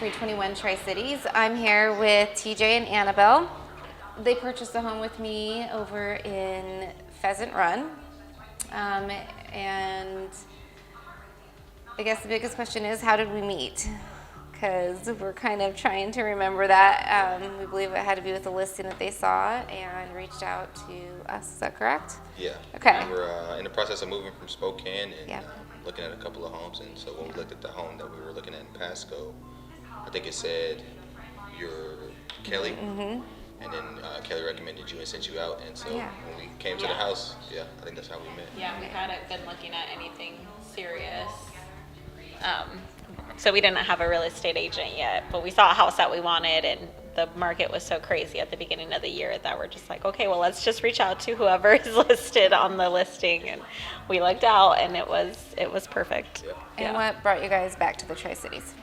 Century 21 Tri-Cities. I'm here with TJ and Annabelle. They purchased a home with me over in Pheasant Run. And I guess the biggest question is, how did we meet? Because we're kind of trying to remember that. We believe it had to be with the listing that they saw and reached out to us. Is that correct? Yeah. Okay. We were in the process of moving from Spokane and Yeah. looking at a couple of homes. And so when we looked at the home that we were looking at in Pasco, I think it said you're Kelly. Mm-hmm. And then Kelly recommended you and sent you out. And so Yeah. when we came to the house, I think that's how we met. Yeah, we hadn't been looking at anything serious. So we didn't have a real estate agent yet, but we saw a house that we wanted, and the market was so crazy at the beginning of the year that we're just like, okay, well, let's just reach out to whoever is listed on the listing. And we looked out, and it was perfect. Yeah. And what brought you guys back to the Tri-Cities?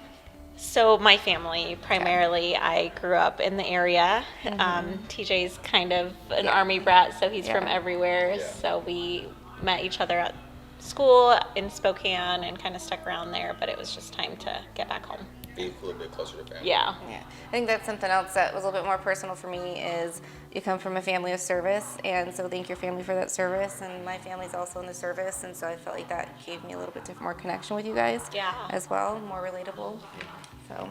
So my family, primarily, I grew up in the area. TJ's kind of an Army brat, so he's from everywhere. Yeah. So we met each other at school in Spokane and kind of stuck around there, but it was just time to get back home. Be a little bit closer to family. Yeah. Yeah, I think that's something else that was a little bit more personal for me is you come from a family of service, and so thank your family for that service, and my family's also in the service, and so I felt like that gave me a little bit more connection with you guys as well, more relatable. So,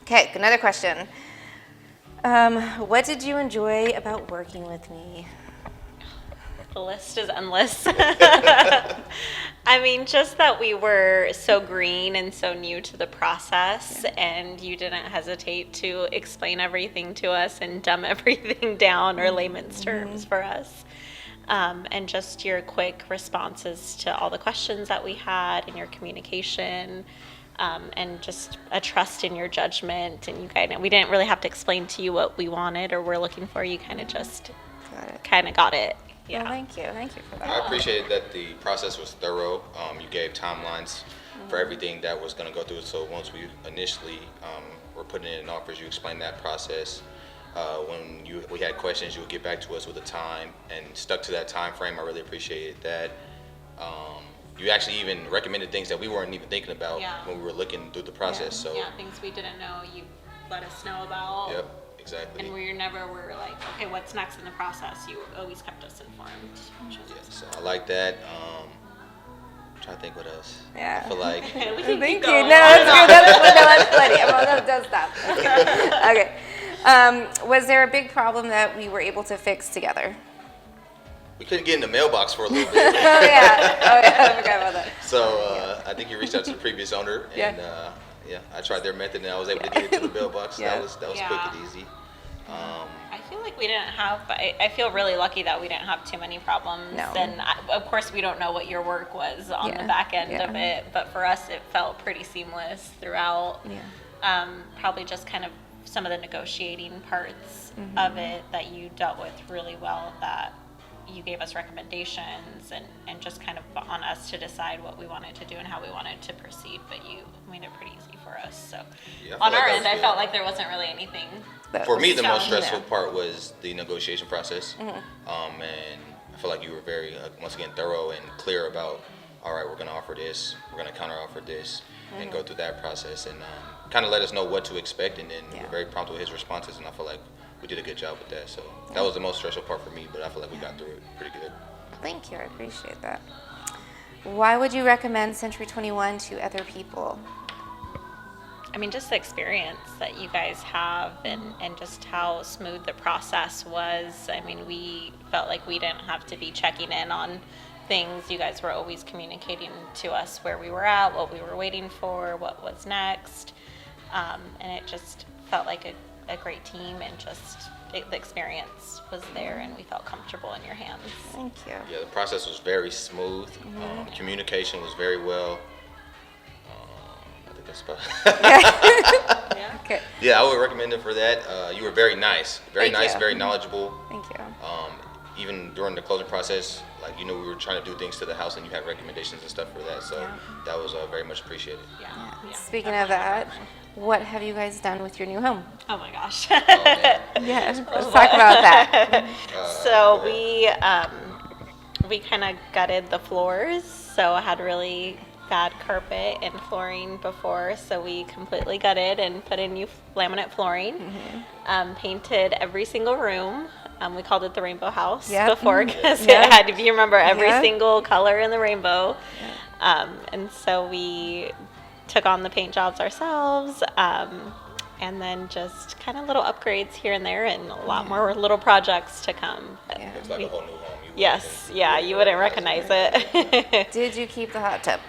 okay, another question. What did you enjoy about working with me? The list is endless. I mean, just that we were so green and so new to the process, and you didn't hesitate to explain everything to us and dumb everything down or layman's terms for us. And just your quick responses to all the questions that we had and your communication, and just a trust in your judgment. And we didn't really have to explain to you what we wanted or we're looking for. You kind of just got it. Yeah. Well, thank you for that. I appreciate that the process was thorough. You gave timelines for everything that was going to go through. So once we initially were putting in offers, you explained that process. When we had questions, you would get back to us with a time and stuck to that time frame. I really appreciated that. You actually even recommended things that we weren't even thinking about when we were looking through the process. So things we didn't know, you let us know about. Yep, exactly. And we never were like, okay, what's next in the process? You always kept us informed. So I like that. I'm trying to think what else. Yeah. I feel like We can Thank keep you. going. No, that's plenty. Don't stop. Okay. Was there a big problem that we were able to fix together? we couldn't get in the mailbox for a little bit. Oh yeah, I forgot about that. So I think you reached out to the previous owner, and I tried their method, and I was able to get it to the mailbox. That was quick and easy. I feel like we didn't have, but I feel really lucky that we didn't have too many problems. No. And of course, we don't know what your work was on the back end of it, but for us, it felt pretty seamless throughout. Yeah. Probably just kind of some of the negotiating parts of it that you dealt with really well, that you gave us recommendations and just kind of on us to decide what we wanted to do and how we wanted to proceed, but you made it pretty easy for us. So on our end, I felt like there wasn't really anything. For me, the most stressful part was the negotiation process. And I feel like you were very, once again, thorough and clear about, all right, we're going to offer this, we're going to counter offer this, and go through that process, and kind of let us know what to expect, and then we're very prompt with his responses, and I feel like we did a good job with that. So that was the most stressful part for me, but I feel like we got through it pretty good. Thank you. I appreciate that. Why would you recommend Century 21 to other people? I mean, just the experience that you guys have and just how smooth the process was. I mean, we felt like we didn't have to be checking in on things. You guys were always communicating to us where we were at, what we were waiting for, what was next. And it just felt like a great team, and just the experience was there, and we felt comfortable in your hands. Thank you. Yeah, the process was very smooth. Communication was very well. I think that's about Okay. Yeah, I would recommend it for that. You were very nice, very knowledgeable. Thank you. Even during the closing process, like, we were trying to do things to the house, and you had recommendations and stuff for that. So that was very much appreciated. Yeah. Speaking of that, what have you guys done with your new home? Oh my gosh. Yes, let's talk about that. So we kind of gutted the floors, so I had really bad carpet and flooring before, so we completely gutted and put in new laminate flooring. Painted every single room. We called it the Rainbow House before because it had to be, remember, every single color in the rainbow. And so we took on the paint jobs ourselves, and then just kind of little upgrades here and there, and a lot more little projects to come. It's like a whole new home. Yes, you wouldn't recognize it. Did you keep the hot tub?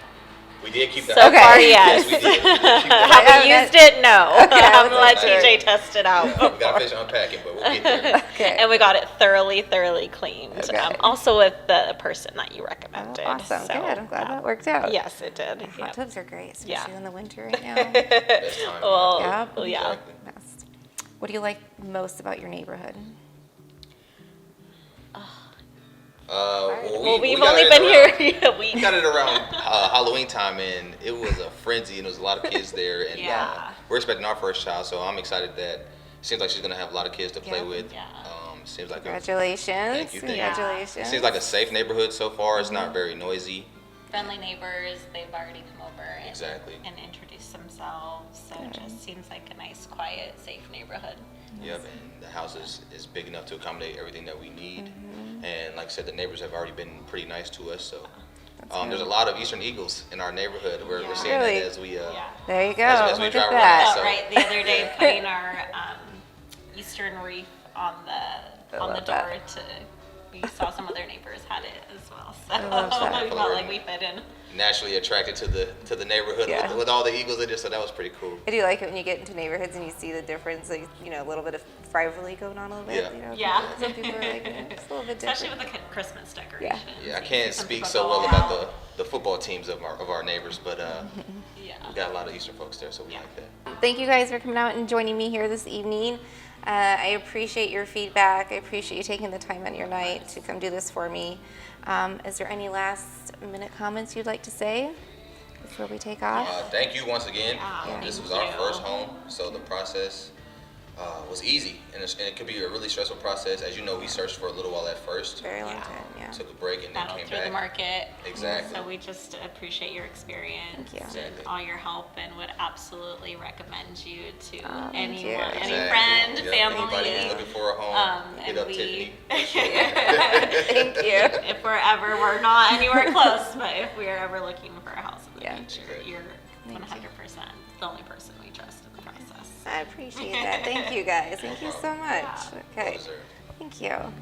We did keep the So far, yes. we did. We did keep the Have we used it? No. I'm gonna let okay. TJ test it out. We got to finish unpacking, but we'll get there. Okay. And we got it thoroughly cleaned. Okay. Also with the person that you recommended. Awesome. So, Good. I'm glad that worked out. Yes, it did. Hot Yep. tubs are great, especially Yeah. in the winter right now. Best time. Well, Yeah. yeah. Exactly. Best. What do you like most about your neighborhood? Well, We've got only it been around- here a week. We got it around Halloween time, and it was a frenzy, and there was a lot of kids there. And Yeah. we're expecting our first child, so I'm excited that it seems like she's going to have a lot of kids to play with. Yeah. Seems like Congratulations. Thank you. Congratulations. It seems like a safe neighborhood so far. It's not very noisy. Friendly neighbors, they've already come over and, Exactly. and introduced themselves. So it just seems like a nice, quiet, safe neighborhood. Yep, and the house is big enough to accommodate everything that we need. And like I said, the neighbors have already been pretty nice to us. So there's a lot of Eastern Eagles in our neighborhood. We're seeing Really? that as we There you go. as we Look drive at around, that. so- Right, the other day putting our eastern reef on the love door that. to. We saw some other neighbors had it as well, love so that. we felt like we fit in. naturally attracted to the neighborhood Yeah. with all the Eagles in there. So that was pretty cool. I do like it when you get into neighborhoods and you see the difference, like, a little bit of rivalry going on a little bit. Yeah. Yeah. Some people are like, it's a little bit Especially different. with the Christmas decorations. Yeah, I can't Some speak people so go well all about out. the football teams of our neighbors, but Yeah. we got a lot of Eastern folks there, so we Yeah. like that. Thank you guys for coming out and joining me here this evening. I appreciate your feedback. I appreciate you taking the time out of your night to come do this for me. Is there any last minute comments you'd like to say before we take off? Thank you once again. Yeah, This was thank our you. first home, so the process was easy, and it could be a really stressful process. As you know, we searched for a little while at first, Very long Yeah. time, yeah. took a break, and then Battled came through the back. market. Exactly. So we just appreciate your experience Thank you. Exactly. and all your help, and would absolutely recommend you to Oh, thank anyone, you. any Exactly. friend, Yep, family. Anybody who's looking for a home, hit and up we- Tiffany. Thank you. If we're not anywhere close, but if we are ever looking for a house in the Yeah. future, you're Thank you. 100% the only person we trust in the process. I appreciate that. Thank you guys. Thank you so much. Okay. Well deserved. Thank you.